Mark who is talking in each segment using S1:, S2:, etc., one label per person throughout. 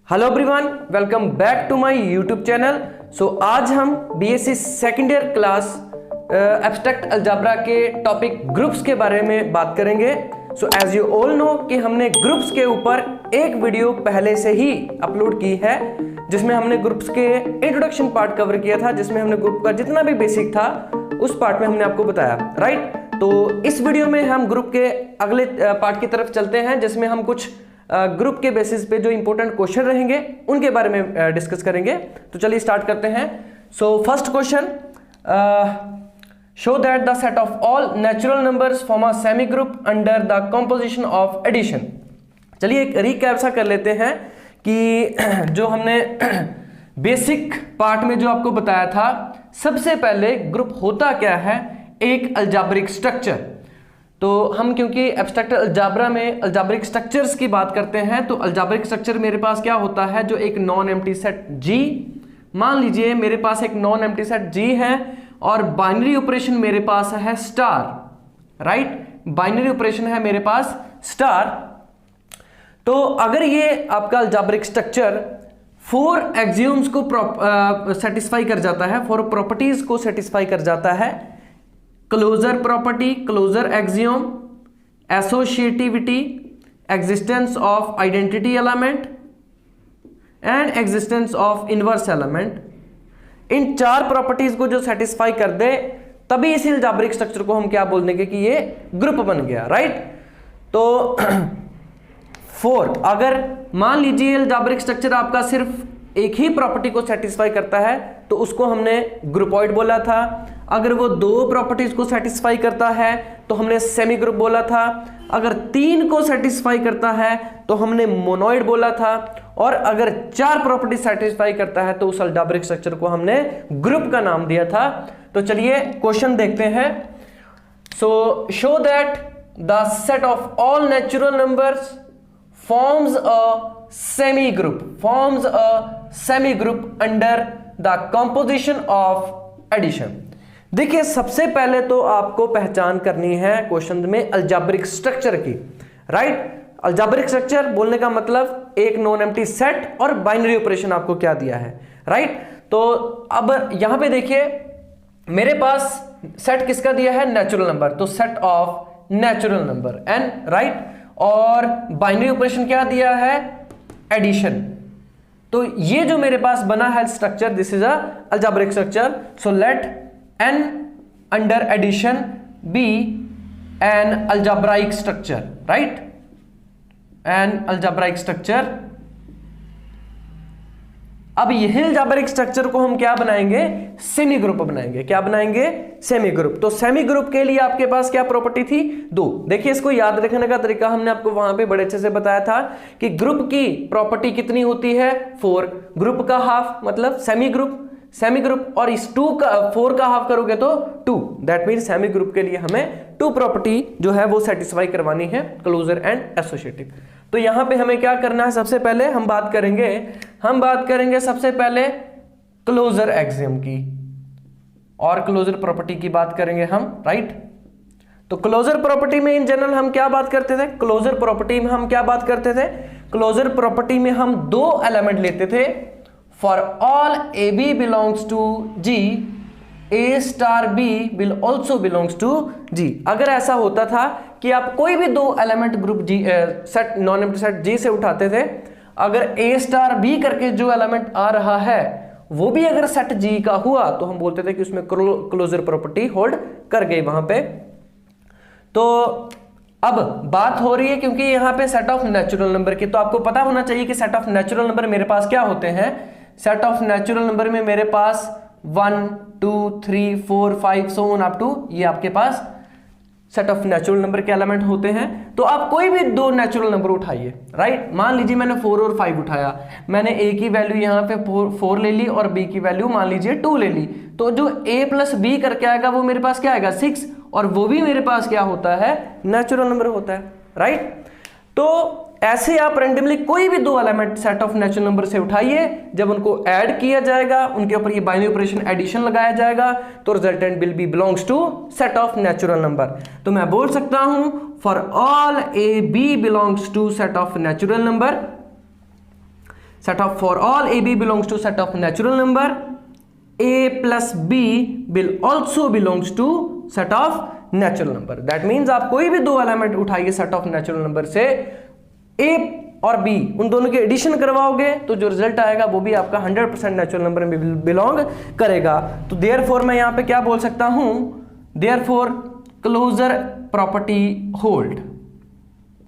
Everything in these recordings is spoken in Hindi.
S1: Hello everyone, welcome back to my YouTube channel. So आज हम BSc second year class abstract algebra के टॉपिक ग्रुप्स के बारे में बात करेंगे। So as you all know कि हमने ग्रुप्स के ऊपर एक वीडियो पहले से ही अपलोड की है जिसमें हमने ग्रुप्स के इंट्रोडक्शन पार्ट कवर किया था, जिसमें हमने ग्रुप का जितना भी बेसिक था उस पार्ट में हमने आपको बताया, राइट। तो इस वीडियो में हम ग्रुप के अगले पार्ट की तरफ चलते हैं जिसमें हम कुछ ग्रुप के बेसिस पे जो इंपॉर्टेंट क्वेश्चन रहेंगे उनके बारे में डिस्कस करेंगे। तो चलिए स्टार्ट करते हैं। So first question, show that the set of all natural numbers form a semi group under the composition of addition. चलिए एक रिकैप सा कर लेते हैं कि जो हमने बेसिक पार्ट में जो आपको बताया था, सबसे पहले ग्रुप होता क्या है, एक अलजेब्रिक स्ट्रक्चर। तो हम क्योंकि एब्स्ट्रैक्ट अलजेब्रा में अलजेब्रिक स्ट्रक्चर्स की बात करते हैं, तो अलजेब्रिक स्ट्रक्चर मेरे पास क्या होता है, जो एक नॉन एम्प्टी सेट G, मान लीजिए मेरे पास एक नॉन एम्प्टी सेट G है और बाइनरी ऑपरेशन मेरे पास है स्टार, राइट। बाइनरी ऑपरेशन है मेरे पास स्टार। तो अगर ये आपका अलजेब्रिक स्ट्रक्चर 4 एक्सियोम्स को सेटिस्फाई कर जाता है, 4 प्रॉपर्टीज को सेटिस्फाई कर जाता है, closure property, closure axiom, associativity, existence of identity element and existence of inverse element, इन 4 प्रॉपर्टीज को जो सेटिस्फाई कर दे तभी इस अलजेब्रिक स्ट्रक्चर को हम क्या बोल देंगे कि ये ग्रुप बन गया, राइट। तो 4, अगर मान लीजिए अलजेब्रिक स्ट्रक्चर आपका सिर्फ एक ही प्रॉपर्टी को सेटिस्फाई करता है तो उसको हमने ग्रुपॉइड बोला था। अगर वो 2 प्रॉपर्टीज को सेटिस्फाई करता है तो हमने सेमी ग्रुप बोला था। अगर 3 को सेटिस्फाई करता है तो हमने मोनोइड बोला था। और अगर 4 प्रॉपर्टी सेटिस्फाई करता है तो उस अलजेब्रिक स्ट्रक्चर को हमने ग्रुप का नाम दिया था। तो चलिए क्वेश्चन देखते हैं। सो show that the set of all natural numbers forms a semi group under the composition of addition। देखिए सबसे पहले तो आपको पहचान करनी है क्वेश्चन में अलजेब्रिक स्ट्रक्चर की, राइट। अलजेब्रिक स्ट्रक्चर बोलने का मतलब एक नॉन एम्प्टी सेट और बाइनरी ऑपरेशन आपको क्या दिया है, राइट। तो अब यहां पे देखिए मेरे पास सेट किसका दिया है, नेचुरल नंबर, तो set of natural number n, right. और बाइनरी ऑपरेशन क्या दिया है, एडिशन। तो ये जो मेरे पास बना है structure, this is a algebraic structure. So let n under addition be an algebraic structure, right, an algebraic structure. अब यही अलजेब्रिक स्ट्रक्चर को हम क्या बनाएंगे, सेमी ग्रुप बनाएंगे। क्या बनाएंगे, सेमी ग्रुप। तो सेमी ग्रुप के लिए आपके पास क्या प्रॉपर्टी थी, 2। देखिए इसको याद रखने का तरीका हमने आपको वहां पे बड़े अच्छे से बताया था कि ग्रुप की प्रॉपर्टी कितनी होती है, 4। ग्रुप का हाफ मतलब सेमी ग्रुप और इस 4 का हाफ करोगे तो 2। दैट मीन सेमी ग्रुप के लिए हमें 2 प्रॉपर्टी जो है वो सेटिस्फाई करवानी है, क्लोजर एंड एसोसिएटिव। तो यहां पे हमें क्या करना है, सबसे पहले हम बात करेंगे सबसे पहले क्लोजर एक्सियम की और क्लोजर प्रॉपर्टी की बात करेंगे हम, राइट। तो क्लोजर प्रॉपर्टी में इन जनरल हम क्या बात करते थे, क्लोजर प्रॉपर्टी में हम 2 एलिमेंट लेते थे। For all A B belongs to G, A star B will also belongs to G. अगर ऐसा होता था कि आप कोई भी 2 element group G set non empty set G से उठाते थे, अगर ए स्टार बी करके जो एलिमेंट आ रहा है वो भी अगर सेट जी का हुआ तो हम बोलते थे कि उसमें क्लोजर प्रॉपर्टी होल्ड कर गई वहां पे। तो अब बात हो रही है क्योंकि यहां पे सेट ऑफ नेचुरल नंबर की, तो आपको पता होना चाहिए कि सेट ऑफ नेचुरल नंबर मेरे पास क्या होते हैं। सेट ऑफ नेचुरल नंबर में मेरे पास 1 2 3 4 5 सो ऑन अप टू, ये आपके पास सेट ऑफ नेचुरल नंबर के एलिमेंट होते हैं। तो आप कोई भी 2 नेचुरल नंबर उठाइए, राइट। मान लीजिए मैंने 4 और 5 उठाया, मैंने a की वैल्यू यहां पे 4 ले ली और b की वैल्यू मान लीजिए 2 ले ली, तो जो a प्लस b करके आएगा वो मेरे पास क्या आएगा, 6, और वो भी मेरे पास क्या होता है, नेचुरल नंबर होता है, राइट। तो ऐसे आप रैंडमली कोई भी 2 element set of natural number से उठाइए, जब उनको ऐड किया जाएगा उनके ऊपर ये बाइनरी ऑपरेशन एडिशन लगाया जाएगा तो resultant will be belongs to set of natural number. तो मैं बोल सकता हूं for all A B belongs to set of natural number. set of for all AB belongs to set of natural number, A plus B will also belongs to set of natural number. That means आप कोई भी दो एलिमेंट उठाइए सेट ऑफ नेचुरल नंबर से, A और B उन दोनों के एडिशन करवाओगे तो जो रिजल्ट आएगा वो भी आपका 100% नेचुरल नंबर में बिलोंग करेगा। तो देयरफॉर मैं यहाँ पे क्या बोल सकता हूँ, therefore closure property hold,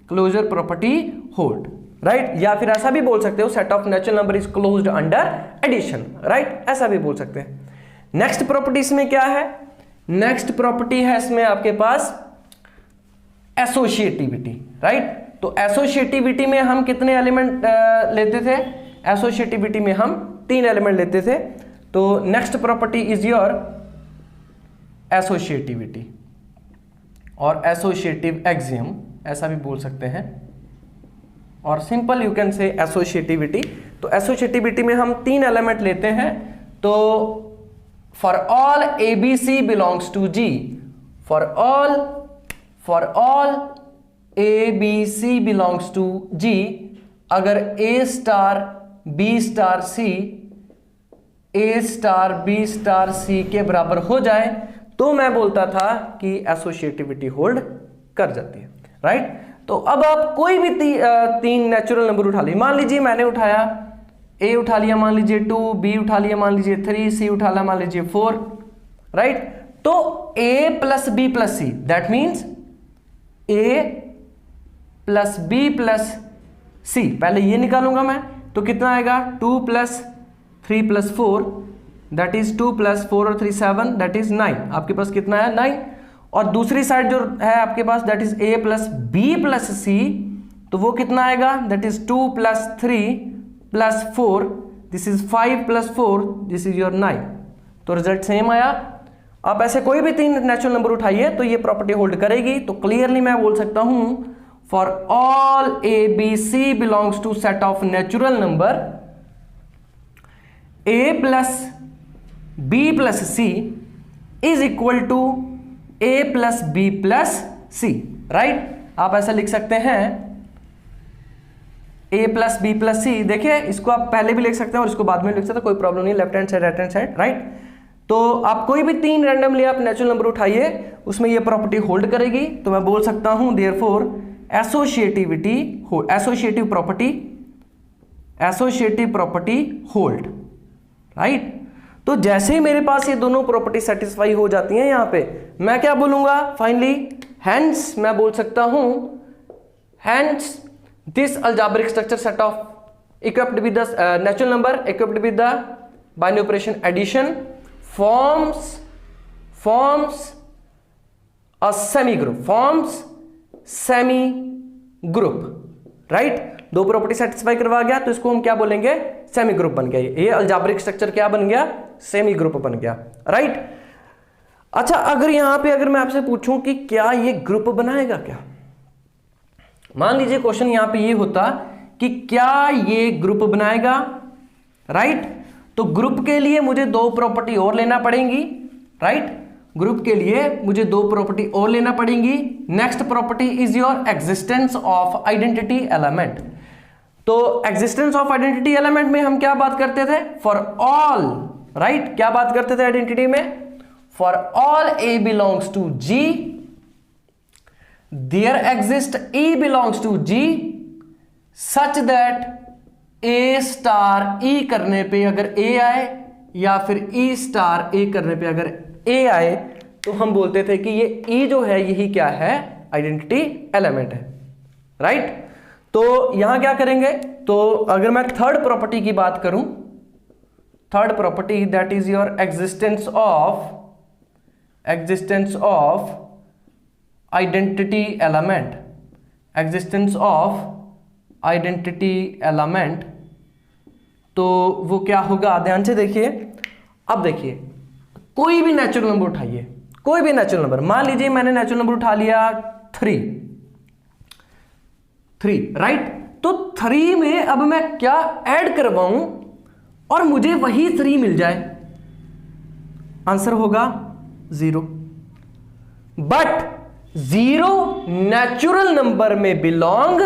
S1: closure property hold, right. या फिर ऐसा भी बोल सकते हो set of natural number is closed under addition, right, ऐसा भी बोल सकते हैं। नेक्स्ट प्रॉपर्टी इसमें क्या है, नेक्स्ट प्रॉपर्टी है इसमें आपके पास एसोसिएटिविटी, राइट। तो एसोसिएटिविटी में हम कितने एलिमेंट लेते थे, एसोसिएटिविटी में हम 3 एलिमेंट लेते थे। तो next property is your associativity और एसोसिएटिव एक्सियम, ऐसा भी बोल सकते हैं, और simple you can say associativity. तो एसोसिएटिविटी में हम 3 एलिमेंट लेते हैं। तो for all ABC belongs to G, for all ABC belongs to G, अगर A star B star C A star B star C के बराबर हो जाए तो मैं बोलता था कि एसोसिएटिविटी होल्ड कर जाती है, राइट। तो अब आप कोई भी 3 नेचुरल नंबर उठा लीजिए, मान लीजिए मैंने उठाया A उठा लिया, मान लीजिए 2, B उठा लिया, मान लीजिए 3, C उठा लिया, मान लीजिए 4, राइट। तो A plus B plus C, that means A plus B plus C, पहले ये निकालूंगा मैं, तो कितना आएगा 2 plus 3 plus 4, that is 2 plus 4 और 3 7, दैट इज 9। आपके पास कितना है 9। और दूसरी साइड जो है आपके पास that is A plus B plus C, तो वो कितना आएगा, that is 2 plus 3 plus 4, this is 5 plus 4, this is your 9। तो रिजल्ट सेम आया। आप ऐसे कोई भी 3 नेचुरल नंबर उठाइए तो ये प्रॉपर्टी होल्ड करेगी। तो क्लियरली मैं बोल सकता हूं for all ABC belongs to set of natural number, A plus B plus C is equal to A plus B plus C, right. आप ऐसा लिख सकते हैं A plus B plus C। देखिए इसको आप पहले भी लिख सकते हैं और इसको बाद में लिख सकते हैं, कोई प्रॉब्लम नहीं, left hand side right hand side, right. तो आप कोई भी 3 रैंडमली आप नेचुरल नंबर उठाइए उसमें ये प्रॉपर्टी होल्ड करेगी। तो मैं बोल सकता हूं देयरफॉर एसोसिएटिविटी हो, एसोसिएटिव प्रॉपर्टी होल्ड, राइट। तो जैसे ही मेरे पास ये दोनों प्रॉपर्टी सेटिस्फाई हो जाती हैं यहां पे, मैं क्या बोलूंगा फाइनली, हेंस मैं बोल सकता हूं hence this algebraic structure set of equipped with the natural number equipped with the binary operation addition forms a semi group, right. 2 property satisfy करवा गया तो इसको हम क्या बोलेंगे, सेमी ग्रुप बन गया। ये अलजेब्रिक स्ट्रक्चर क्या बन गया, सेमी ग्रुप बन गया, राइट। अच्छा अगर यहां पे अगर मैं आपसे पूछूं कि क्या ये ग्रुप बनाएगा, क्या मान लीजिए क्वेश्चन यहां पे ये होता कि क्या ये ग्रुप बनाएगा, राइट। तो ग्रुप के लिए मुझे 2 प्रॉपर्टी और लेना पड़ेंगी, राइट। ग्रुप के लिए मुझे 2 प्रॉपर्टी और लेना पड़ेंगी। Next property is your existence of identity element. तो एग्जिस्टेंस ऑफ आइडेंटिटी एलिमेंट में हम क्या बात करते थे, फॉर ऑल, राइट, क्या बात करते थे आइडेंटिटी में, for all A belongs to G there exist E belongs to G such that A star E करने पे अगर A आए या फिर E स्टार A करने पे अगर A आए तो हम बोलते थे कि ये E जो है यही क्या है, आइडेंटिटी एलिमेंट है, राइट। तो यहां क्या करेंगे, तो अगर मैं थर्ड प्रॉपर्टी की बात करूं, third property that is your existence of identity element, existence of identity element, तो वो क्या होगा, ध्यान से देखिए। अब देखिए कोई भी नेचुरल नंबर उठाइए, कोई भी नेचुरल नंबर, मान लीजिए मैंने नेचुरल नंबर उठा लिया 3, राइट। तो 3 में अब मैं क्या ऐड करवाऊं और मुझे वही 3 मिल जाए, आंसर होगा 0। बट 0 नेचुरल नंबर में बिलोंग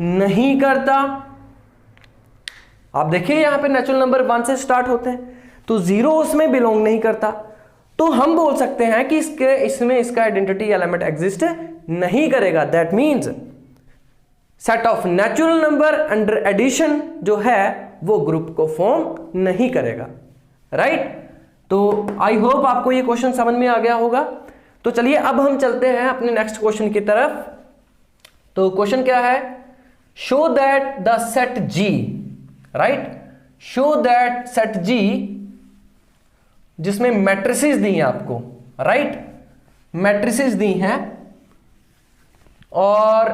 S1: नहीं करता। आप देखिए यहां पे नेचुरल नंबर 1 से स्टार्ट होते हैं, तो 0 उसमें बिलोंग नहीं करता, तो हम बोल सकते हैं कि इसमें इसका आइडेंटिटी एलिमेंट एग्जिस्ट नहीं करेगा। That means set of natural number under addition जो है वो ग्रुप को फॉर्म नहीं करेगा। राइट? तो आई होप आपको ये क्वेश्चन समझ में आ गया होगा। तो चलिए अब हम चलते हैं अपने नेक्स्ट क्वेश्चन की तरफ। तो क्वेश्चन क्या है? Show that the set G, right, show that set G जिसमें मैट्रिसेस दी हैं आपको, राइट, मैट्रिसेस दी हैं और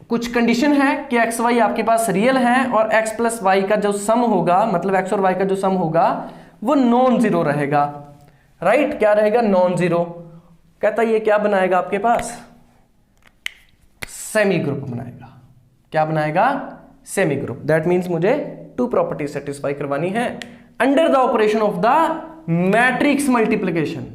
S1: कुछ कंडीशन है कि एक्स वाई आपके पास रियल है और एक्स प्लस वाई का जो सम होगा, मतलब एक्स और वाई का जो सम होगा वो नॉन जीरो रहेगा। राइट? क्या रहेगा? Non zero. कहता ये क्या बनाएगा आपके पास? सेमी ग्रुप बनाएगा। क्या बनाएगा? Semi group. दैट मीन्स मुझे टू प्रॉपर्टी सेटिस्फाई करवानी है under the operation of the matrix multiplication,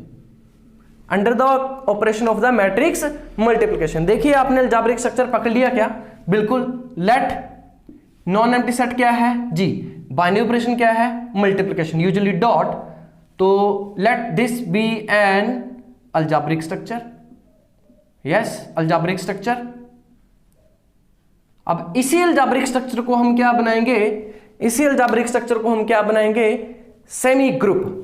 S1: under the operation of the matrix multiplication. देखिए आपने अलजेब्रिक स्ट्रक्चर पकड़ लिया क्या? बिल्कुल। लेट नॉन एम्प्टी सेट क्या है? जी। बाइनरी ऑपरेशन क्या है? Multiplication, usually dot. तो let this be an algebraic structure. Yes, algebraic structure. अब इसी अलजेब्रिक स्ट्रक्चर को हम क्या बनाएंगे? इसी अलजेब्रिक स्ट्रक्चर को हम क्या बनाएंगे? Semi group.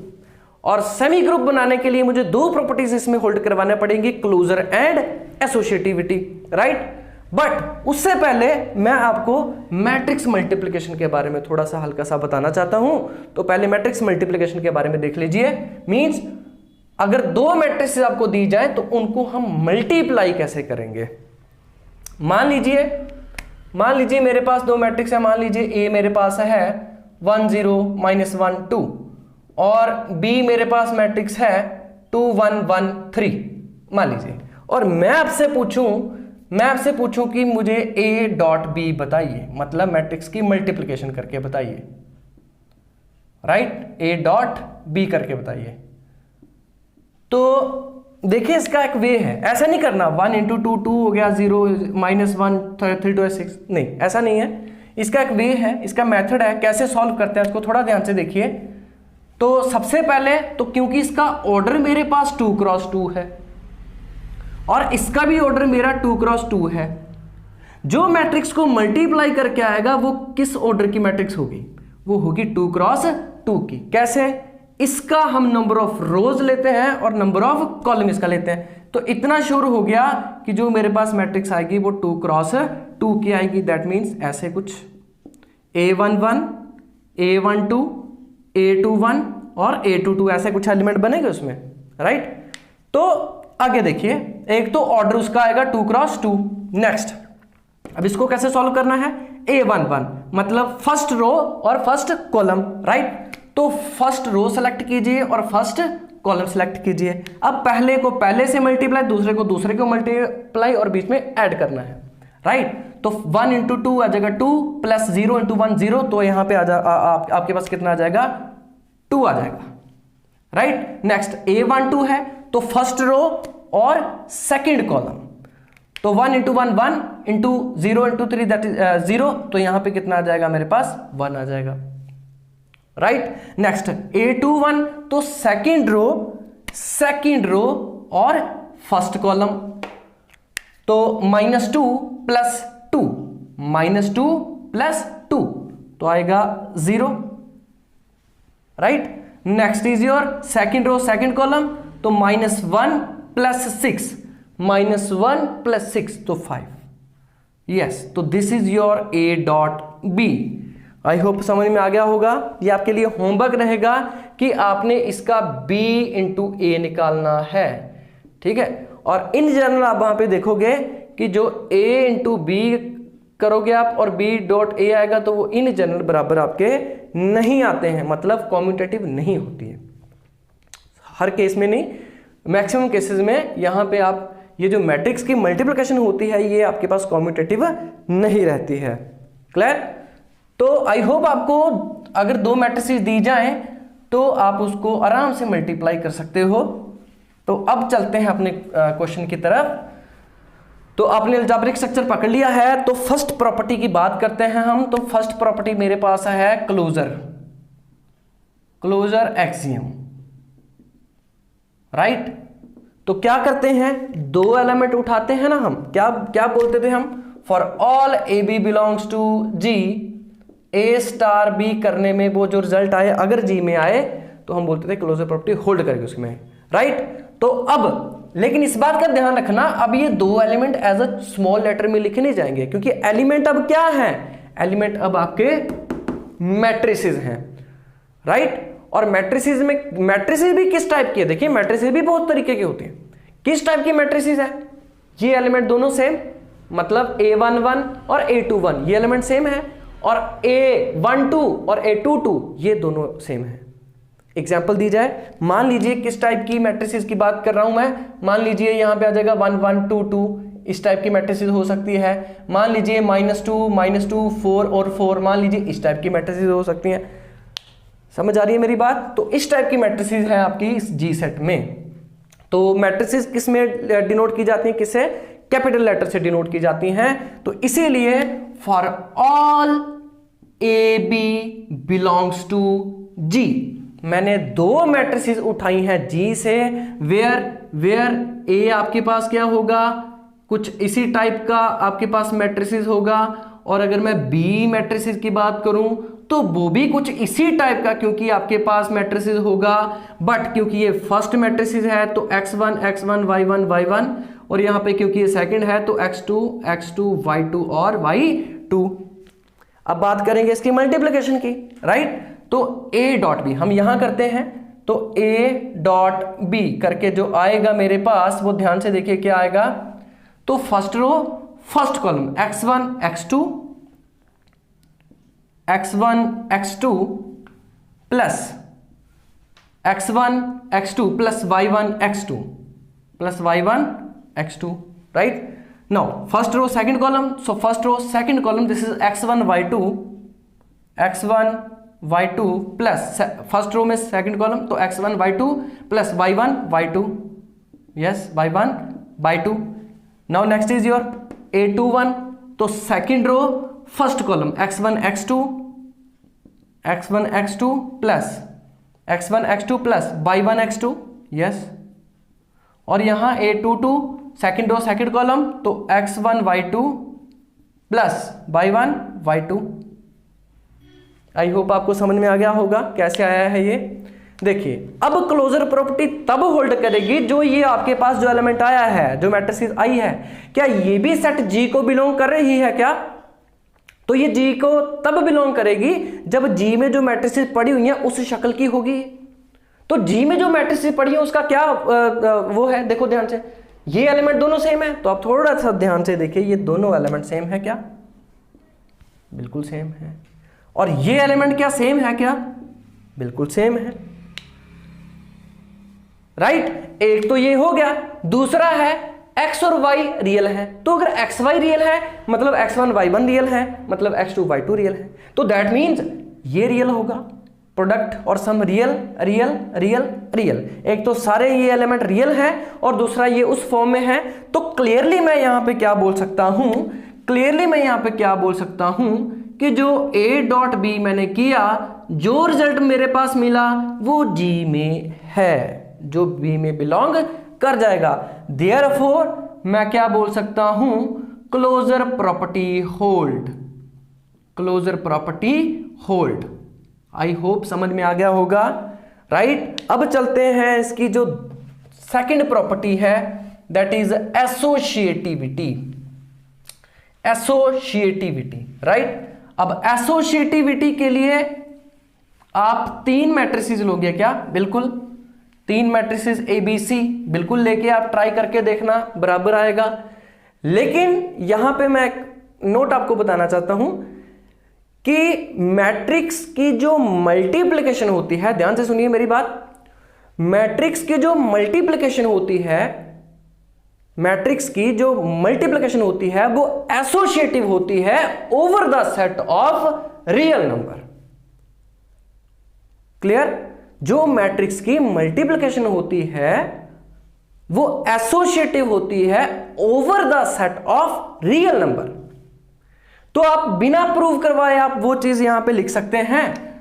S1: और सेमी ग्रुप बनाने के लिए मुझे दो प्रॉपर्टीज इसमें होल्ड करवाने पड़ेंगी, closer and associativity. Right? But उससे पहले मैं आपको मैट्रिक्स मल्टीप्लिकेशन के बारे में थोड़ा सा हल्का सा बताना चाहता हूं। तो पहले मैट्रिक्स मल्टीप्लिकेशन के बारे में देख लीजिए। मींस अगर दो मैट्रिक्स आपको दी जाए तो उनको हम मल्टीप्लाई कैसे करेंगे। मान लीजिए मेरे पास दो मैट्रिक्स है। मान लीजिए ए मेरे पास है 1 0 -1 2 और बी मेरे पास मैट्रिक्स है 2 1 1 3 मान लीजिए। और मैं आपसे पूछूं कि मुझे ए डॉट बी बताइए, मतलब मैट्रिक्स की मल्टीप्लिकेशन करके बताइए। राइट? ए डॉट बी करके बताइए। तो देखिए इसका एक वे है, ऐसा नहीं करना 1 × 2 2 हो गया, 0 -1 3 2 6, नहीं, ऐसा नहीं है। इसका एक वे है, इसका मेथड है, कैसे सॉल्व करते हैं उसको थोड़ा ध्यान से देखिए। तो सबसे पहले तो क्योंकि इसका ऑर्डर मेरे पास 2 × 2 है और इसका भी ऑर्डर मेरा 2 × 2 है, जो मैट्रिक्स को मल्टीप्लाई करके आएगा वो किस ऑर्डर की मैट्रिक्स होगी? वो होगी 2 × 2 की। कैसे? इसका हम नंबर ऑफ रोज लेते हैं और नंबर ऑफ कॉलम इसका लेते हैं। तो इतना श्योर हो गया कि जो मेरे पास मैट्रिक्स आएगी वो 2 × 2 की आएगी। दैट मीन्स ऐसे कुछ A11 A12 A21 और A22 ऐसे कुछ एलिमेंट बनेंगे उसमें। राइट? तो आगे देखिए, एक तो ऑर्डर उसका आएगा 2 × 2। नेक्स्ट, अब इसको कैसे सॉल्व करना है? A11 मतलब फर्स्ट रो और फर्स्ट कॉलम। राइट? तो फर्स्ट रो सेलेक्ट कीजिए और फर्स्ट कॉलम सेलेक्ट कीजिए। अब पहले को पहले से मल्टीप्लाई, दूसरे को दूसरे को मल्टीप्लाई और बीच में ऐड करना है। राइट? तो 1 × 2 आ जाएगा 2 प्लस 0 × 1 0, तो यहां पे आपके पास कितना आ जाएगा? 2 आ जाएगा। राइट? नेक्स्ट A12 है तो फर्स्ट रो और सेकंड कॉलम, तो 1 × 1 1 × 0 × 3 दैट इज 0, तो यहां पे कितना आ जाएगा? मेरे पास 1 आ जाएगा। राइट? नेक्स्ट A21 तो सेकंड रो और फर्स्ट कॉलम, तो -2 + 2 -2 + 2 तो आएगा 0। Right? Next is your second row second column, तो -1 + 6 -1 + 6 तो 5। यस, तो this is your A dot B. I hope समझ में आ गया होगा। ये आपके लिए होमवर्क रहेगा कि आपने इसका B × A निकालना है। ठीक है? और इन जनरल आप वहां पे देखोगे कि जो A × B करोगे आप और B डॉट A आएगा तो वो इन जनरल बराबर आपके नहीं आते हैं, मतलब कॉम्यूटेटिव नहीं होती है। हर केस में नहीं, मैक्सिमम केसेस में यहां पे आप ये जो मैट्रिक्स की मल्टीप्लिकेशन होती है ये आपके पास कॉम्यूटेटिव नहीं रहती है। क्लियर? तो आई होप आपको अगर दो मैट्रिसेस दी जाएं तो आप उसको आराम से मल्टीप्लाई कर सकते हो। तो अब चलते हैं अपने क्वेश्चन की तरफ। तो आपने अलजेब्रिक स्ट्रक्चर पकड़ लिया है, तो फर्स्ट प्रॉपर्टी की बात करते हैं हम। तो फर्स्ट प्रॉपर्टी मेरे पास है क्लोजर एक्सियम, राइट। तो क्या करते हैं, दो एलिमेंट उठाते हैं ना हम, क्या क्या बोलते थे हम, for all A B belongs to G, A star B करने में वो जो रिजल्ट आए अगर जी में आए तो हम बोलते थे क्लोजर प्रॉपर्टी होल्ड करेगी उसमें, राइट। तो अब लेकिन इस बात का ध्यान रखना, अब ये दो element as a small letter में लिखे नहीं जाएंगे, क्योंकि एलिमेंट अब क्या है, एलिमेंट अब आपके मैट्रिसेस हैं, राइट। और मैट्रिसेस में, मैट्रिसेस भी किस टाइप के, देखिए मैट्रिसेस भी बहुत तरीके के होते हैं। किस टाइप की मैट्रिसेस है, ये एलिमेंट दोनों सेम, मतलब A11 और A21 ये एलिमेंट सेम है, और A12 और A22 ये दोनों सेम है। एग्जाम्पल दी जाए, मान लीजिए किस टाइप की मैट्रिसेस की बात कर रहा हूं मैं, मान लीजिए यहां पे आ जाएगा 1 1 2 2, इस टाइप की मैट्रिसेस हो सकती है। मान लीजिए -2 4 और 4, मान लीजिए इस टाइप की मैट्रिसेस हो सकती हैं। समझ आ रही है मेरी बात। तो इस टाइप की मैट्रिसेस है आपकी इस जी सेट में। तो मैट्रिसेस किस में डिनोट की जाती हैं, किससे, कैपिटल लेटर से डिनोट की जाती हैं। तो इसीलिए for all A B belongs to G, मैंने दो मैट्रिसेस उठाई हैं जी से, वेयर ए आपके पास क्या होगा, कुछ इसी टाइप का आपके पास मैट्रिसेस होगा, और अगर मैं बी मैट्रिसेस की बात करूं तो वो भी कुछ इसी टाइप का, क्योंकि आपके पास मैट्रिसेस होगा, बट क्योंकि ये फर्स्ट मैट्रिसेस है तो x1 y1 y1, और यहां पे क्योंकि ये सेकंड है तो x2 y2 और y2। अब बात करेंगे इसकी मल्टीप्लिकेशन की, राइट। तो a डॉट बी हम यहां करते हैं, तो a डॉट बी करके जो आएगा मेरे पास वो ध्यान से देखिए क्या आएगा। तो first row first column x1 x2 plus x1 x2 plus y1 x2, right. Now first row second column, so first row second column this is x1 y2 plus first row में सेकंड कॉलम, तो x1 y2 plus y1 y2, yes y1 y2। Now next is your A21, तो second row first column x1 x2 plus y1 x2, yes. और यहां A22 second row second column, तो x1 y2 plus y1 y2। आई होप आपको समझ में आ गया होगा कैसे आया है ये। देखिए अब क्लोजर प्रॉपर्टी तब होल्ड करेगी जो ये आपके पास जो एलिमेंट आया है, जो मैट्रिसेस आई है, क्या ये भी सेट जी को बिलोंग कर रही है क्या, तो ये जी को तब बिलोंग करेगी जब जी में जो मैट्रिसेस पड़ी हुई हैं उस शक्ल की होगी। तो जी में जो मैट्रिसेस पड़ी है उसका क्या वो है, देखो ध्यान से, ये एलिमेंट दोनों सेम है, तो आप थोड़ा सा ध्यान से देखिए, ये दोनों एलिमेंट सेम है क्या, बिल्कुल सेम है। और ये एलिमेंट क्या सेम है क्या, बिल्कुल सेम है, राइट। एक तो ये हो गया, दूसरा है x और y रियल है, तो अगर xy रियल है मतलब x1 y1 रियल है, मतलब x2 y2 रियल है, तो दैट मीन्स ये रियल होगा, प्रोडक्ट और sum real real real real. एक तो सारे ये एलिमेंट रियल है और दूसरा ये उस फॉर्म में है। तो क्लियरली मैं यहां पे क्या बोल सकता हूं, कि जो a डॉट बी मैंने किया, जो रिजल्ट मेरे पास मिला वो g में है, जो b में बिलोंग कर जाएगा। देयरफॉर मैं क्या बोल सकता हूं, closure property hold. I hope समझ में आ गया होगा, राइट। अब चलते हैं इसकी जो सेकंड प्रॉपर्टी है, दैट इज एसोसिएटिविटी, राइट। अब एसोसिएटिविटी के लिए आप तीन मैट्रिसेस लोगे क्या, बिल्कुल तीन मैट्रिसेस ABC बिल्कुल लेके आप ट्राई करके देखना, बराबर आएगा। लेकिन यहां पे मैं नोट आपको बताना चाहता हूं कि मैट्रिक्स की जो मल्टीप्लिकेशन होती है, ध्यान से सुनिए मेरी बात, मैट्रिक्स की जो मल्टीप्लिकेशन होती है वो एसोसिएटिव होती है over the set of real number. Clear. जो मैट्रिक्स की मल्टीप्लिकेशन होती है वो एसोसिएटिव होती है over the set of real number. तो आप बिना प्रूव करवाए आप वो चीज यहां पे लिख सकते हैं,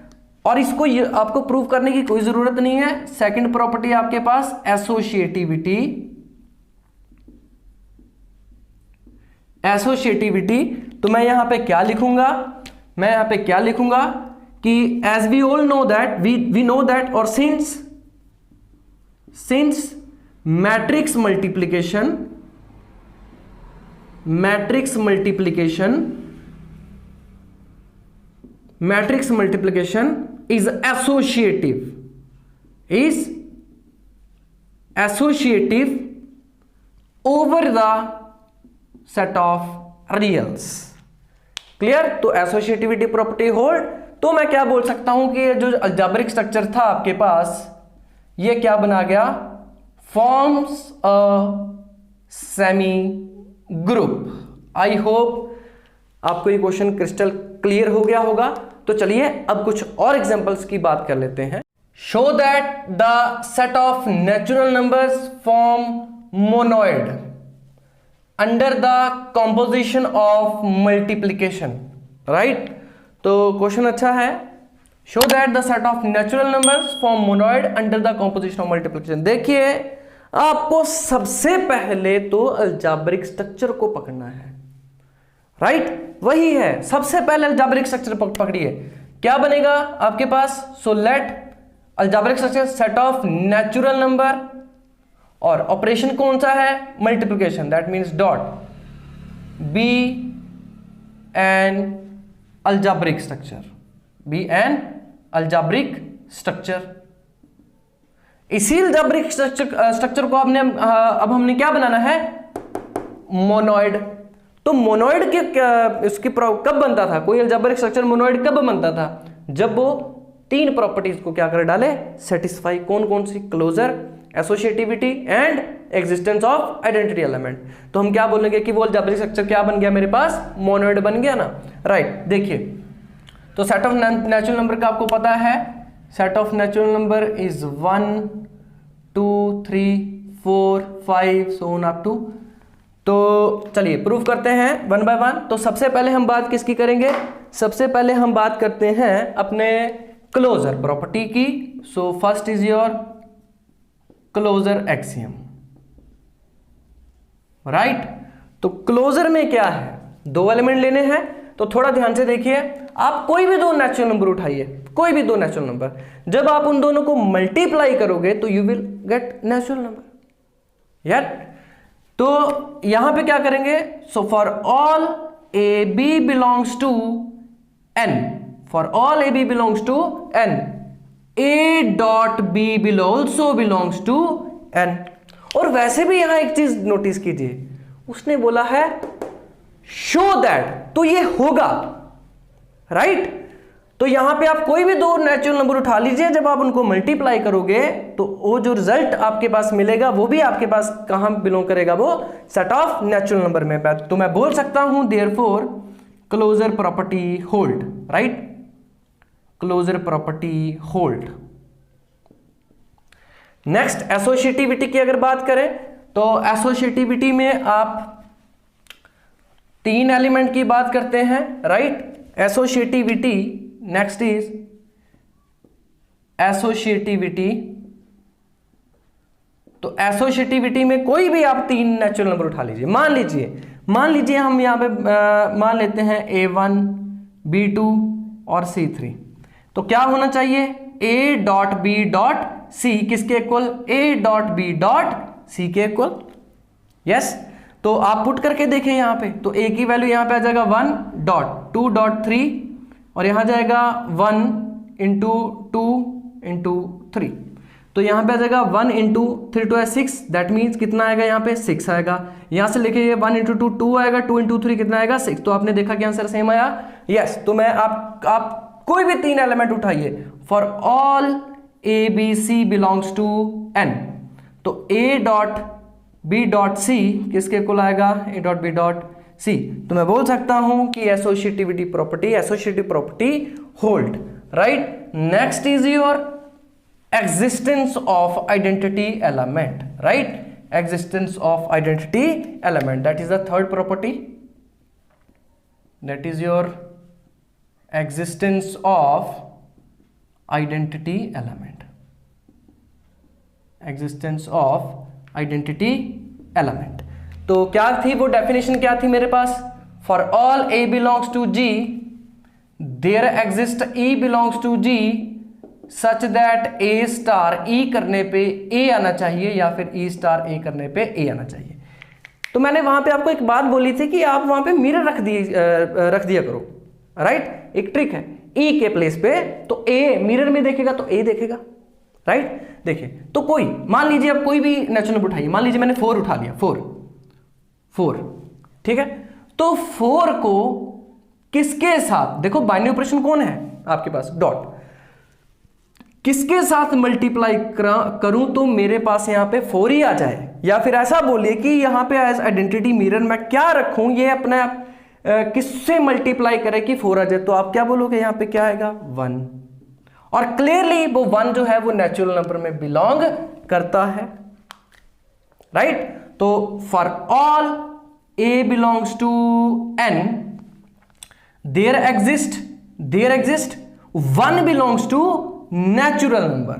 S1: और इसको आपको प्रूव करने की कोई जरूरत नहीं है। सेकंड प्रॉपर्टी आपके पास एसोसिएटिविटी। एसोसिएटिविटी तो मैं यहां पे क्या लिखूंगा, मैं यहां पे क्या लिखूंगा कि as we all know that, we know that, और since matrix multiplication is associative over the set of reals। Clear? तो एसोसिएटिविटी प्रॉपर्टी होल्ड। तो मैं क्या बोल सकता हूं कि जो अलजेब्रिक स्ट्रक्चर था आपके पास, ये क्या बना गया, forms a semi group. I hope आपको ये क्वेश्चन क्रिस्टल क्लियर हो गया होगा। तो चलिए अब कुछ और एग्जांपल्स की बात कर लेते हैं। Show that the set of natural numbers form monoid under the composition of multiplication. Right? तो क्वेश्चन अच्छा है। Show that the set of natural numbers form monoid under the composition of multiplication. देखिए, आपको सबसे पहले तो अलजेब्रिक स्ट्रक्चर को पकड़ना है। राइट? वही है, सबसे पहले अलजेब्रिक स्ट्रक्चर पकड़िए। क्या बनेगा आपके पास? So let algebraic structure set of natural number, और ऑपरेशन कौन सा है? Multiplication. That means dot be an algebraic structure, be an algebraic structure. इसी अलजेब्रिक स्ट्रक्चर को अब हमने क्या बनाना है? मोनोइड। तो मोनोइड के इसकी कब बनता था? कोई अलजेब्रिक स्ट्रक्चर मोनोइड कब बनता था? जब वो तीन प्रॉपर्टीज को क्या कर डाले? सेटिस्फाई। कौन कौन सी? Closure, associativity and existence of identity element. तो हम क्या बोलेंगे कि वो अलजेब्रिक स्ट्रक्चर क्या बन गया मेरे पास? मोनोइड बन गया ना। राइट? देखिए, तो सेट ऑफ नेचुरल नंबर का आपको पता है, set of natural number is 1 2 3 4 5 so on up to. तो चलिए प्रूफ करते हैं वन बाय वन। तो सबसे पहले हम बात किसकी करेंगे? सबसे पहले हम बात करते हैं अपने क्लोजर प्रॉपर्टी की। So first is your closure axiom. Right? तो क्लोजर में क्या है? दो एलिमेंट लेने हैं। तो थोड़ा ध्यान से देखिए, आप कोई भी दो नेचुरल नंबर उठाइए, कोई भी दो नेचुरल नंबर, जब आप उन दोनों को मल्टीप्लाई करोगे तो you will get natural number. यार, तो यहां पे क्या करेंगे? So for all A B belongs to N, for all A B belongs to N, A dot B also belongs to N. और वैसे भी यहां एक चीज नोटिस कीजिए, उसने बोला है शो दैट, तो ये होगा। राइट? तो यहां पे आप कोई भी दो नेचुरल नंबर उठा लीजिए, जब आप उनको मल्टीप्लाई करोगे तो वो जो रिजल्ट आपके पास मिलेगा वो भी आपके पास कहां बिलोंग करेगा? वो सेट ऑफ नेचुरल नंबर में। तो मैं बोल सकता हूं therefore closure property hold. Right? Closure property hold. Next associativity की अगर बात करें तो एसोसिएटिविटी में आप तीन एलिमेंट की बात करते हैं। Right? Associativity, next is associativity. तो एसोसिएटिविटी में कोई भी आप तीन नेचुरल नंबर उठा लीजिए। मान लीजिए हम यहां पे मान लेते हैं A1 B2 और C3। तो क्या होना चाहिए? A dot B dot C किसके equal? A dot B dot C के इक्वल। यस? तो आप पुट करके देखें यहां पे, तो A की वैल्यू यहां पे आ जाएगा 1 डॉट 2 डॉट 3, और यहां जाएगा 1 इंटू 2 इंटू 3। तो यहां पे आ जाएगा 1 इंटू 3 2 6, दैट मीन्स कितना आएगा? यहां पे 6 आएगा। यहां से लेके ये 1 इंटू 2 2 आएगा, 2 इंटू 3 कितना आएगा? 6। तो आपने देखा कि आंसर सेम आया। यस? तो मैं आप कोई भी तीन एलिमेंट उठाइए, for all A B C belongs to N, तो A dot B dot C किसके इक्वल आएगा? A dot B dot C. तो मैं बोल सकता हूं कि associativity property, associative property hold. Right? Next is your existence of identity element. Right? existence of identity element. That is the third property. That is your existence of identity element. Existence of identity element. तो क्या थी वो डेफिनेशन, क्या थी मेरे पास? For all A belongs to G, there exists E belongs to G such that A star E करने पे A आना चाहिए या फिर E star A करने पे A आना चाहिए। तो मैंने वहां पे आपको एक बात बोली थी कि आप वहां पे मिरर रख दिया करो, राइट? एक ट्रिक है, E के प्लेस पे तो A मिरर में देखेगा तो A देखेगा, राइट? देखिए, तो कोई मान लीजिए आप कोई भी नेचुरल नंबर उठाइए, मान लीजिए मैंने 4 उठा लिया, 4, ठीक है? तो 4 को किसके साथ, देखो बाइनरी ऑपरेशन कौन है आपके पास, डॉट, किसके साथ मल्टीप्लाई करूं तो मेरे पास यहां पे 4 ही आ जाए, या फिर ऐसा बोलिए कि यहां पे एज आइडेंटिटी मिरर मैं क्या रखूं, ये अपने आप किससे मल्टीप्लाई करे कि 4 आ जाए, तो आप क्या बोलोगे, यहां पे क्या आएगा, 1। और क्लियरली वो 1 जो है वो नेचुरल नंबर में बिलोंग करता है, राइट? तो for all A belongs to N, there exist 1 belongs to natural number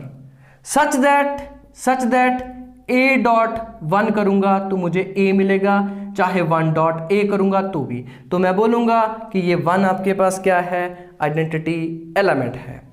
S1: such that A dot 1 करूंगा तो मुझे A मिलेगा, चाहे 1 dot A करूंगा तो भी, तो मैं बोलूंगा कि ये 1 आपके पास क्या है, आइडेंटिटी एलिमेंट है।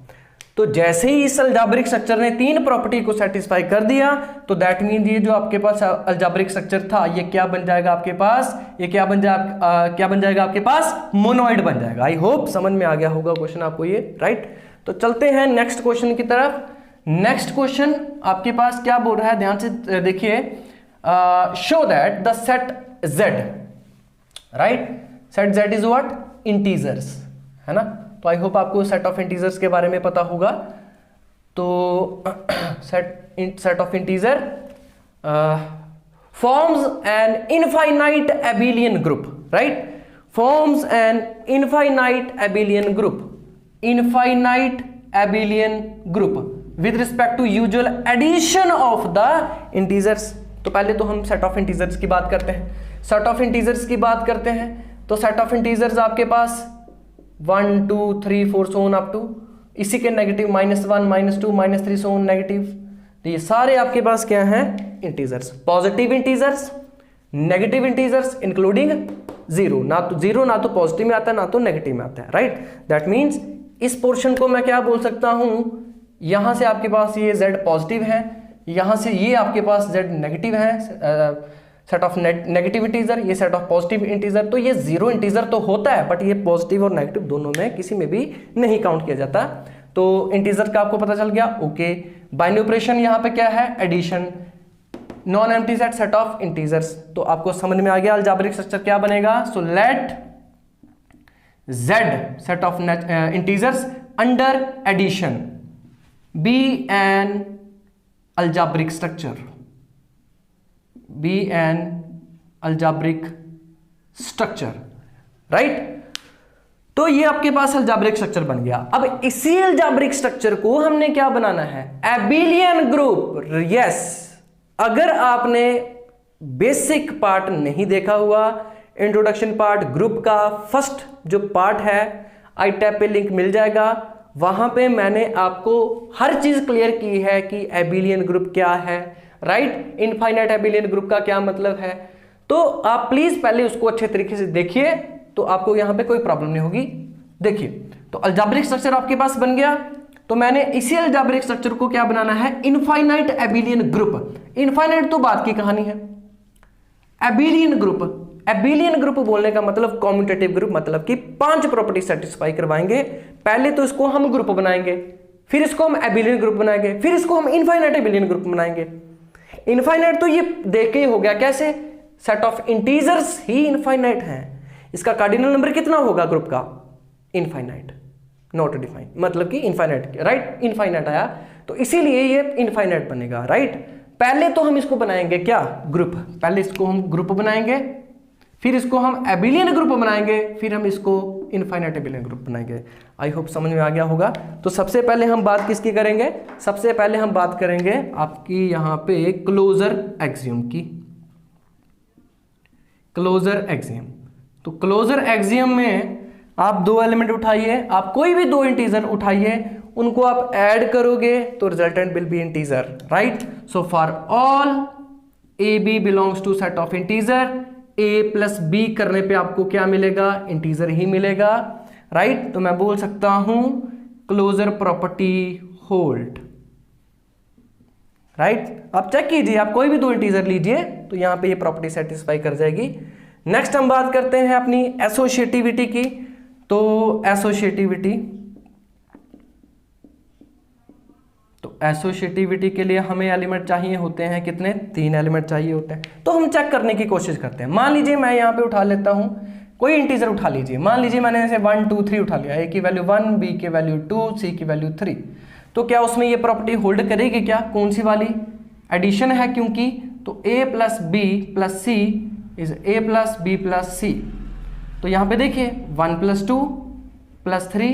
S1: तो जैसे ही इस अलजेब्रिक स्ट्रक्चर ने 3 प्रॉपर्टी को सेटिस्फाई कर दिया तो दैट मीन ये जो आपके पास अलजेब्रिक स्ट्रक्चर था ये क्या बन जाएगा आपके पास, ये क्या बन जाएगा आपके पास, मोनोइड बन जाएगा। आई होप समझ में आ गया होगा क्वेश्चन आपको ये, राइट? तो चलते हैं नेक्स्ट क्वेश्चन की तरफ। नेक्स्ट क्वेश्चन आपके पास क्या बोल रहा है, ध्यान से देखिए, show that the set Z, right? Set Z is what, integers, है ना? तो आई होप आपको सेट ऑफ इंटीजर्स के बारे में पता होगा। तो set of integer forms an infinite abelian group, right? Forms an infinite abelian group, infinite abelian group with respect to usual addition of the integers. तो पहले तो हम सेट ऑफ इंटीजर्स की बात करते हैं। सेट ऑफ इंटीजर्स की बात करते हैं तो सेट ऑफ इंटीजर्स आपके पास 1 2 3 4 so on अप टू इसी के नेगेटिव -1 -2 -3 so on नेगेटिव। तो ये सारे आपके पास क्या हैं, integers, positive integers, negative integers including 0, ना तो पॉजिटिव में आता है ना तो नेगेटिव में आता है, राइट? दैट मीन्स इस पोर्शन को मैं क्या बोल सकता हूं, यहां से आपके पास ये Z पॉजिटिव है, यहां से ये आपके पास Z नेगेटिव है, सेट ऑफ नेगेटिव इंटीजर, ये सेट ऑफ पॉजिटिव इंटीजर। तो ये 0 इंटीजर तो होता है बट ये पॉजिटिव और नेगेटिव दोनों में किसी में भी नहीं काउंट किया जाता। तो इंटीजर का आपको पता चल गया, ओके। बाइनरी ऑपरेशन यहाँ पे क्या है, addition, non empty set of integers. तो आपको समझ में आ गया अलजेब्रिक स्ट्रक्चर क्या बनेगा। So let Z set of integers under addition be an algebraic structure, be an algebraic structure, right? तो ये आपके पास अलजेब्रिक स्ट्रक्चर बन गया। अब इसी अलजेब्रिक स्ट्रक्चर को हमने क्या बनाना है, एबिलियन ग्रुप। यस, अगर आपने बेसिक पार्ट नहीं देखा हुआ, इंट्रोडक्शन पार्ट ग्रुप का फर्स्ट जो पार्ट है, आई टैब पे लिंक मिल जाएगा, वहां पे मैंने आपको हर चीज क्लियर की है कि एबिलियन ग्रुप क्या है, राइट? इनफाइनाइट एबिलियन ग्रुप का क्या मतलब है। तो आप प्लीज पहले उसको अच्छे तरीके से देखिए तो आपको यहां पे कोई प्रॉब्लम नहीं होगी। देखिए, तो अलजेब्रिक स्ट्रक्चर आपके पास बन गया। तो मैंने इसी अलजेब्रिक स्ट्रक्चर को क्या बनाना है, इनफाइनाइट एबिलियन ग्रुप। इनफाइनाइट तो बात की कहानी है, एबिलियन ग्रुप बोलने का मतलब कॉम्यूटेटिव ग्रुप, मतलब कि 5 प्रॉपर्टी सेटिस्फाई करवाएंगे। पहले तो इसको हम ग्रुप बनाएंगे, फिर इसको हम एबिलियन ग्रुप बनाएंगे, फिर इसको हम इनफाइनाइट एबिलियन ग्रुप बनाएंगे। इनफाइनाइट तो ये देख के ही हो गया, कैसे, set of integers he infinite है। इसका कार्डिनल नंबर कितना होगा ग्रुप का, इनफाइनाइट, नॉट डिफाइंड, मतलब कि इनफाइनाइट, राइट? इनफाइनाइट आया तो इसीलिए ये इनफाइनाइट बनेगा, राइट? पहले तो हम इसको बनाएंगे क्या, ग्रुप। पहले इसको हम ग्रुप बनाएंगे, फिर इसको हम एबिलियन ग्रुप बनाएंगे, फिर हम इसको इनफाइनाइट एबिलियन ग्रुप बनाएंगे। आई होप समझ में आ गया होगा। तो सबसे पहले हम बात किसकी करेंगे, सबसे पहले हम बात करेंगे आपकी यहाँ पे क्लोजर एक्सियम की। क्लोजर एक्सियम, तो क्लोजर एक्सियम में आप दो एलिमेंट उठाइए, आप कोई भी दो इंटीजर उठाइए, उनको आप ऐड करोगे तो resultant will be integer, right. So for all A B belongs to set of integer, a plus b करने पे आपको क्या मिलेगा, इंटीजर ही मिलेगा, राइट। तो मैं बोल सकता हूं क्लोजर प्रॉपर्टी होल्ड, राइट। आप चेक कीजिए, आप कोई भी दो इंटीजर लीजिए तो यहां पे ये प्रॉपर्टी सेटिस्फाई कर जाएगी। नेक्स्ट हम बात करते हैं अपनी एसोसिएटिविटी की। तो एसोसिएटिविटी के लिए हमें एलिमेंट चाहिए होते हैं कितने, 3 एलिमेंट चाहिए होते हैं। तो हम चेक करने की कोशिश करते हैं। मान लीजिए मैं यहाँ पे उठा लेता हूँ, कोई इंटीजर उठा लीजिए, मान लीजिए मैंने ऐसे 1 2 3 उठा लिया, ए की वैल्यू 1, बी की वैल्यू 2, सी की वैल्यू 3। तो क्या उसमें ये प्रॉपर्टी होल्ड करेगी क्या, कौन सी वाली, एडिशन है क्योंकि, तो A plus B plus C is A plus B plus C. तो यहाँ पे देखिए 1 + 2 + 3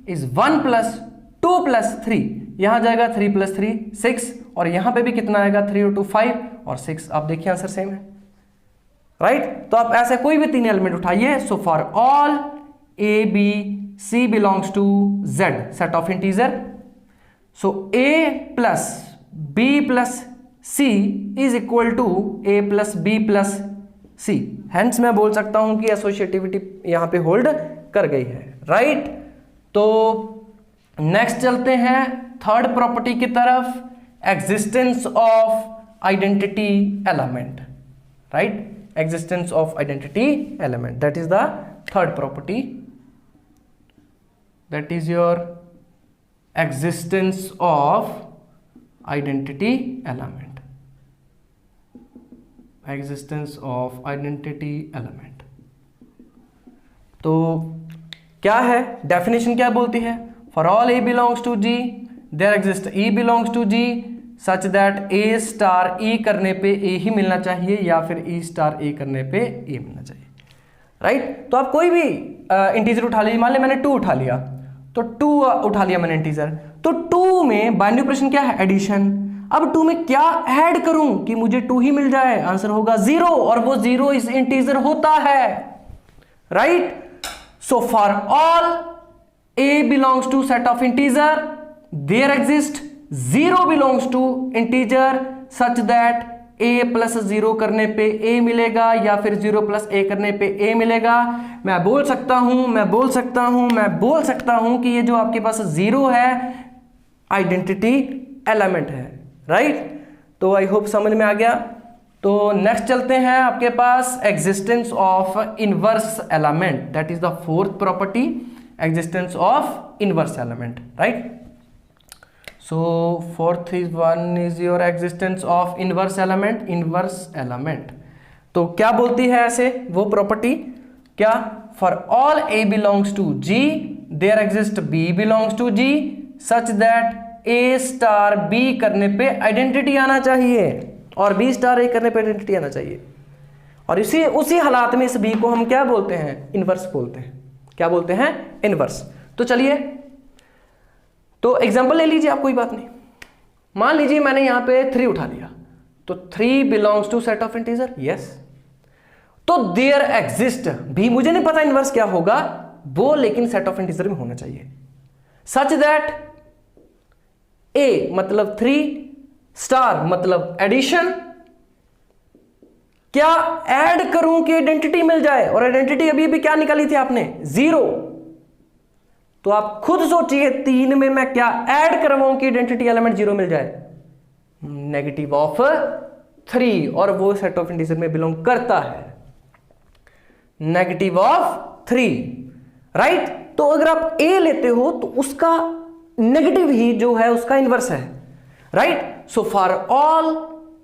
S1: इज 1 + 2 + 3, यहां जाएगा 3 + 3 6, और यहां पे भी कितना आएगा 3 और 2 5 और 6। आप देखिए आंसर सेम है, राइट। तो आप ऐसे कोई भी 3 एलिमेंट उठाइए। So for all A B C belongs to Z set of integer, so a plus B plus C is equal to a plus B plus c. Hence मैं बोल सकता हूं कि एसोसिएटिविटी यहां पे होल्ड कर गई है, राइट। तो नेक्स्ट चलते हैं थर्ड प्रॉपर्टी की तरफ, existence of identity element, right. Existence of identity element, that is the third property, that is your existence of identity element, existence of identity element. तो क्या है, डेफिनेशन क्या बोलती है, for all A belongs to G there exist E belongs to G such that A star E करने पे ए ही मिलना चाहिए या फिर ई स्टार ए करने पे ए मिलना चाहिए, राइट। तो आप कोई भी इंटीजर उठा लीजिए, मान लिया मैंने 2 उठा लिया, तो 2 उठा लिया मैंने इंटीजर, तो 2 में बाइनरी ऑपरेशन क्या है, एडिशन। अब 2 में क्या ऐड करूं कि मुझे 2 ही मिल जाए, आंसर होगा 0, और वो 0 इस इंटीजर होता है, right. So for all a belongs to set of integer, there exists 0 belongs to integer such that a plus 0 करने पे a मिलेगा या फिर 0 plus a करने पे a मिलेगा। मैं बोल सकता हूं कि ये जो आपके पास 0 है आइडेंटिटी एलिमेंट है, राइट। तो आई होप समझ में आ गया। तो नेक्स्ट चलते हैं आपके पास existence of inverse element, that is the fourth property, existence of inverse element, right? So fourth one is your existence of inverse element। तो क्या बोलती है ऐसे वो प्रॉपर्टी, क्या, for all a belongs to G there exists B belongs to G such that A star B करने पे आइडेंटिटी आना चाहिए और B star A करने पे आइडेंटिटी आना चाहिए, और उसी हालात में इस B को हम क्या बोलते हैं, इनवर्स बोलते हैं। क्या बोलते हैं, इनवर्स। तो चलिए, तो एग्जांपल ले लीजिए आप, कोई बात नहीं। मान लीजिए मैंने यहां पे 3 उठा लिया, तो 3 belongs to set of integer, yes. तो देयर एग्जिस्ट भी, मुझे नहीं पता इनवर्स क्या होगा वो, लेकिन सेट ऑफ इंटीजर में होना चाहिए, सच दैट ए मतलब 3 स्टार मतलब एडिशन, क्या ऐड करूं कि आइडेंटिटी मिल जाए, और आइडेंटिटी अभी भी क्या निकाली थी आपने, 0। तो आप खुद सोचिए 3 में मैं क्या ऐड करवाऊं कि आइडेंटिटी एलिमेंट 0 मिल जाए, नेगेटिव ऑफ 3, और वो सेट ऑफ इंटीजर में बिलोंग करता है, नेगेटिव ऑफ 3, राइट। तो अगर आप ए लेते हो तो उसका नेगेटिव ही जो है उसका इनवर्स है, right. So for all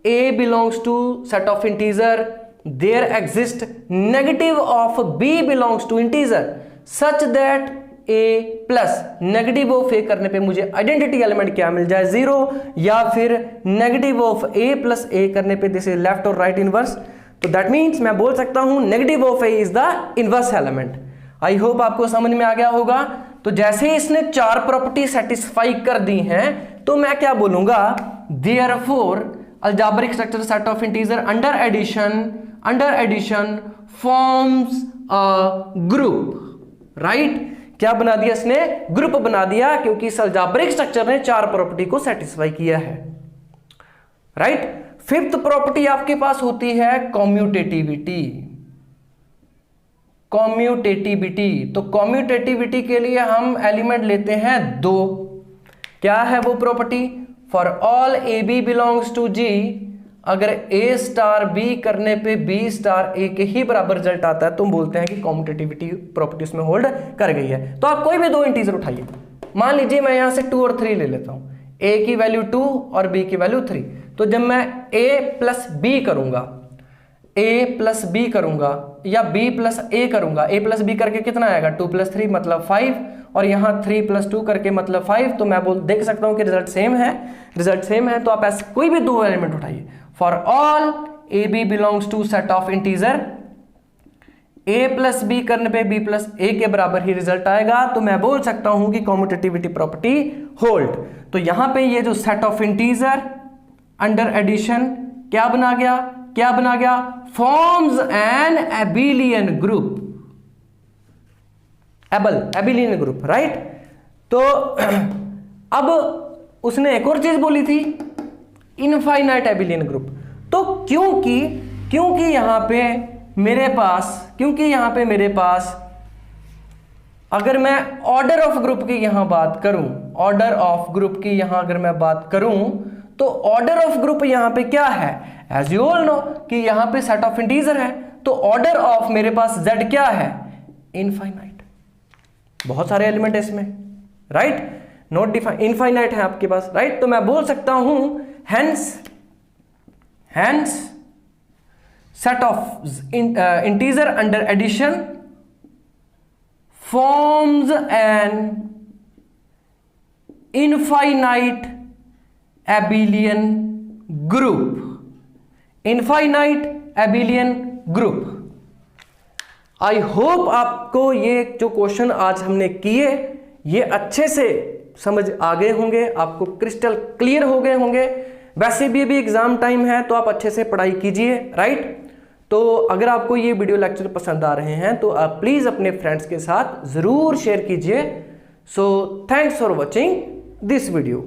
S1: A belongs to set of integer there exists negative of B belongs to integer such that A plus negative of A करने पे मुझे आइडेंटिटी एलिमेंट क्या मिल जाए, 0, या फिर negative of A plus A करने पे दिस इज लेफ्ट और राइट इनवर्स। तो दैट मीन्स मैं बोल सकता हूं negative of A is the inverse element. I hope आपको समझ में आ गया होगा। तो जैसे ही इसने 4 प्रॉपर्टी सेटिस्फाई कर दी हैं तो मैं क्या बोलूंगा, therefore algebraic structure set of integer under addition forms a group. Right, क्या बना दिया इसने, ग्रुप बना दिया, क्योंकि इस अलजेब्रिक स्ट्रक्चर ने 4 प्रॉपर्टी को सेटिस्फाई किया है। राइट, 5th प्रॉपर्टी आपके पास होती है कॉम्यूटेटिविटी। तो कॉम्यूटेटिविटी के लिए हम एलिमेंट लेते हैं 2। क्या है वो property, for all A B belongs to G, अगर ए स्टार बी करने पे बी स्टार ए के ही बराबर रिजल्ट आता है तो हम बोलते हैं कि कॉम्यूटेटिविटी प्रॉपर्टी उसमें होल्ड कर गई है। तो आप कोई भी 2 इंटीजर उठाइए, मान लीजिए मैं यहां से 2 और 3 ले लेता हूं, a की वैल्यू 2 और b की वैल्यू 3। तो जब मैं a प्लस b करूंगा, या b प्लस a करूंगा, a प्लस b करके कितना आएगा, 2 प्लस 3 मतलब 5, और यहां 3 प्लस 2 करके मतलब 5। तो मैं देख सकता हूं कि रिजल्ट सेम है। तो आप ऐसे कोई भी 2 एलिमेंट उठाइए, for all A B belongs to set of integer, a plus b करने पे b प्लस a के बराबर ही रिजल्ट आएगा। तो मैं बोल सकता हूं कि कॉम्यूटेटिविटी प्रॉपर्टी होल्ड। तो यहां पे ये जो set of integer under addition क्या बना गया, forms an abelian group, abelian group. Right, तो अब उसने एक और चीज बोली थी, इनफाइनाइट एबिलियन ग्रुप। तो क्योंकि यहां पे मेरे पास अगर मैं ऑर्डर ऑफ ग्रुप की यहां बात करूं, तो ऑर्डर ऑफ ग्रुप यहां पे क्या है, एज यू ऑल नो कि यहां पे सेट ऑफ इंटीजर है, तो ऑर्डर ऑफ मेरे पास z क्या है, इनफाइनाइट। बहुत सारे एलिमेंट है इसमें। राइट, नॉट डिफाइन, इनफाइनाइट है आपके पास। राइट, तो मैं बोल सकता हूं hence set of integer under addition forms an infinite abelian group। I hope आपको ये जो क्वेश्चन आज हमने किए ये अच्छे से समझ आ गए होंगे, आपको क्रिस्टल क्लियर हो गए होंगे। वैसे भी अभी एग्जाम टाइम है तो आप अच्छे से पढ़ाई कीजिए। राइट, तो अगर आपको ये वीडियो लेक्चर पसंद आ रहे हैं तो आप प्लीज अपने फ्रेंड्स के साथ जरूर शेयर कीजिए। So thanks for watching this video.